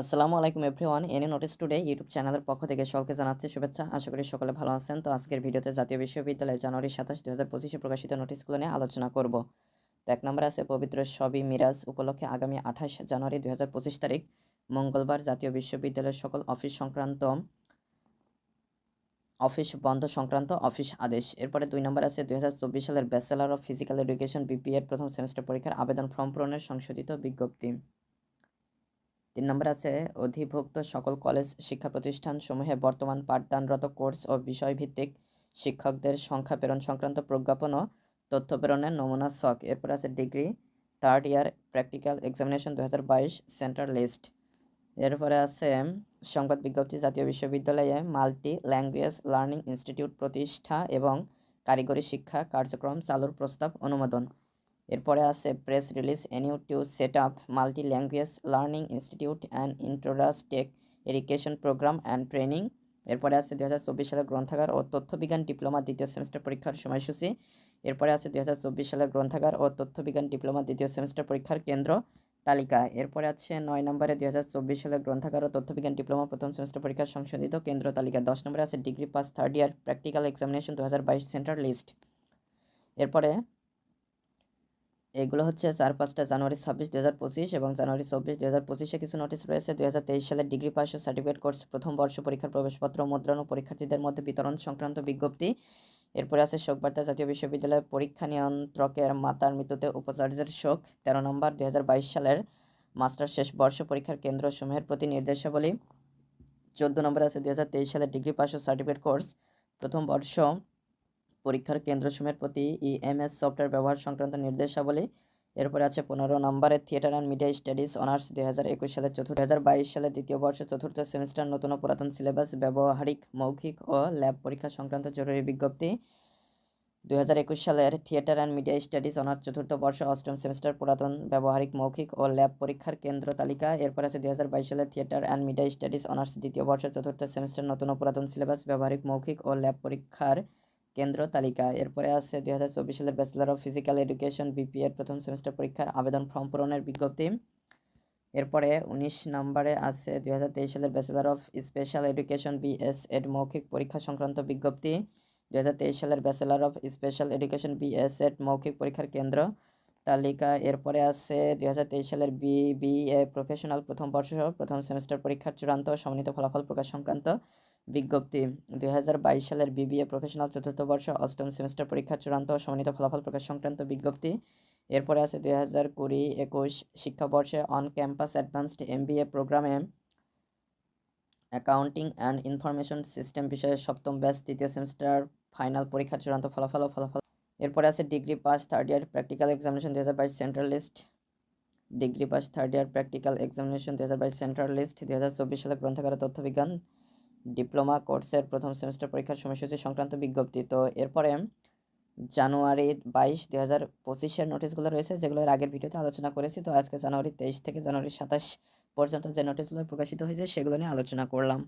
আসসালামু আলাইকুম everyone. Any notice today YouTube চ্যানেলের পক্ষ থেকে সকলকে জানাচ্ছি শুভেচ্ছা। আশা করি সকলে ভালো আছেন। তো আজকের ভিডিওতে জাতীয় বিশ্ববিদ্যালয় জানুয়ারি ২৭, ২০২৫ প্রকাশিত নোটিশগুলো নিয়ে আলোচনা করব। তো ১ নম্বরে আছে পবিত্র শবে মিরাজ উপলক্ষে আগামী ২৮ জানুয়ারি ২০২৫ তারিখ মঙ্গলবার জাতীয় বিশ্ববিদ্যালয়ের সকল অফিস বন্ধ সংক্রান্ত অফিস আদেশ। এরপরে ২ নম্বর আছে ২০২৪ সালের ব্যাচেলর অফ ফিজিক্যাল এডুকেশন বিপিএর প্রথম সেমিস্টার পরীক্ষার আবেদন ফর্ম পূরণের সংশোধিত বিজ্ঞপ্তি। ৩ নম্বরে আছে অধিভুক্ত সকল কলেজ শিক্ষা প্রতিষ্ঠানসমূহে বর্তমান পাঠদানরত কোর্স ও বিষয়ভিত্তিক শিক্ষকদের সংখ্যা প্রেরণ সংক্রান্ত প্রজ্ঞাপন ও তথ্য প্রেরণের নমুনা ছক। এরপর আছে degree third year practical examination ২০২২ centre list. এরপরে আছে সংবাদ বিজ্ঞপ্তি জাতীয় বিশ্ববিদ্যালয়ে মাল্টি ল্যাঙ্গুয়েজ লার্নিং ইনস্টিটিউট প্রতিষ্ঠা এবং কারিগরি শিক্ষা কার্যক্রম চালুর প্রস্তাব অনুমোদন। এরপরে আছে press release anew to set up multi language learning institute and introduce tech education programme and training. এরপরে আছে ২০২৪ সালের গ্রন্থাগার ও তথ্যবিজ্ঞান ডিপ্লোমা দ্বিতীয় সেমিস্টার পরীক্ষার সময়সূচি। এরপরে আছে ২০২৪ সালের গ্রন্থাগার ও তথ্যবিজ্ঞান ডিপ্লোমা দ্বিতীয় সেমিস্টার পরীক্ষার কেন্দ্র তালিকা। এরপরে আছে ৯ নম্বরে ২০২৪ সালের গ্রন্থাগার ও তথ্যবিজ্ঞান ডিপ্লোমা প্রথম সেমিস্টার পরীক্ষার সংশোধিত কেন্দ্র তালিকা। ১০ নম্বরে আছে degree pass third year practical examination ২০২২ centre list. এরপরে এগুলো হচ্ছে ৪-৫টা জানুয়ারি ২৬, ২০২৫ এবং জানুয়ারি ২৪, ২০২৫-এ কিছু নোটিশ রয়েছে। ২০২৩ সালের ডিগ্রি পাস ও সার্টিফিকেট কোর্স প্রথম বর্ষ পরীক্ষার প্রবেশপত্র মুদ্রণ ও পরীক্ষার্থীদের মধ্যে বিতরণ সংক্রান্ত বিজ্ঞপ্তি। এরপরে আছে শোকবার্তা জাতীয় বিশ্ববিদ্যালয়ের পরীক্ষা নিয়ন্ত্রকের মাতার মৃত্যুতে উপাচার্যের শোক। ১৩ নম্বর ২০২২ সালের মাস্টার শেষ বর্ষ পরীক্ষার কেন্দ্রসমূহের প্রতি নির্দেশাবলী। ১৪ নম্বরে আছে ২০২৩ সালের ডিগ্রি পাস ও সার্টিফিকেট কোর্স প্রথম বর্ষ পরীক্ষার কেন্দ্রসমূহের প্রতি ইএমএস সফটওয়্যার ব্যবহার সংক্রান্ত নির্দেশাবলী। এরপরে আছে ১৫ নম্বরে theatre and media studies honours ২০২১ সালের ২০২২ সালের দ্বিতীয় বর্ষ চতুর্থ সেমিস্টার নতুন ও পুরাতন সিলেবাস ব্যবহারিক মৌখিক ও ল্যাব পরীক্ষা সংক্রান্ত জরুরি বিজ্ঞপ্তি। ২০২১ সালের theatre and media studies honours চতুর্থ বর্ষ অষ্টম সেমিস্টার পুরাতন ব্যবহারিক মৌখিক ও ল্যাব পরীক্ষার কেন্দ্র তালিকা। এরপর আছে ২০২২ সালের theatre and media studies honours দ্বিতীয় বর্ষ চতুর্থ সেমিস্টার নতুন ও পুরাতন সিলেবাস ব্যবহারিক মৌখিক ও ল্যাব পরীক্ষার কেন্দ্র তালিকা। এরপরে আছে ২০২৪ সালের ব্যাচেলর অফ ফিজিক্যাল এডুকেশন বিপিএর প্রথম সেমিস্টার পরীক্ষার আবেদন ফর্ম পূরণের বিজ্ঞপ্তি। এরপরে ১৯ নম্বরে আছে ২০২৩ সালের ব্যাচেলর অফ স্পেশাল এডুকেশন বিএসএড মৌখিক পরীক্ষা সংক্রান্ত বিজ্ঞপ্তি। ২০২৩ সালের ব্যাচেলর অফ স্পেশাল এডুকেশন বিএসএড মৌখিক পরীক্ষার কেন্দ্র তালিকা। এরপরে আছে ২০২৩ সালের বিবিএ প্রফেশনাল প্রথম বর্ষ প্রথম সেমিস্টার পরীক্ষার চূড়ান্ত ও সমন্বিত ফলাফল প্রকাশ সংক্রান্ত বিজ্ঞপ্তি। ২০২২ সালের বিবিএ প্রফেশনাল চতুর্থ বর্ষ অষ্টম সেমিস্টার পরীক্ষার চূড়ান্ত ও সমন্বিত ফলাফল প্রকাশ সংক্রান্ত বিজ্ঞপ্তি। এরপরে আছে ২০২০-২১ শিক্ষাবর্ষে অন ক্যাম্পাস অ্যাডভান্সড এমবিএ প্রোগ্রামে অ্যাকাউন্টিং অ্যান্ড ইনফরমেশন সিস্টেম বিষয়ে সপ্তম ব্যাচ তৃতীয় সেমিস্টার ফাইনাল পরীক্ষার চূড়ান্ত ফলাফল। এরপরে আছে degree pass third year practical examination ২০২২ central list. Degree pass third year practical examination ২০২২ central list. ২০২৪ সালে গ্রন্থাগার তথ্যবিজ্ঞান ডিপ্লোমা কোর্সের প্রথম সেমিস্টার পরীক্ষার সময়সূচি সংক্রান্ত বিজ্ঞপ্তি। তো এরপরে জানুয়ারি ২২, ২০২৫-এর নোটিশগুলো রয়েছে, যেগুলো এর আগের ভিডিওতে আলোচনা করেছি। তো আজকে জানুয়ারি ২৩ থেকে জানুয়ারি ২৭ পর্যন্ত যে নোটিশগুলো প্রকাশিত হয়েছে সেগুলো নিয়ে আলোচনা করলাম।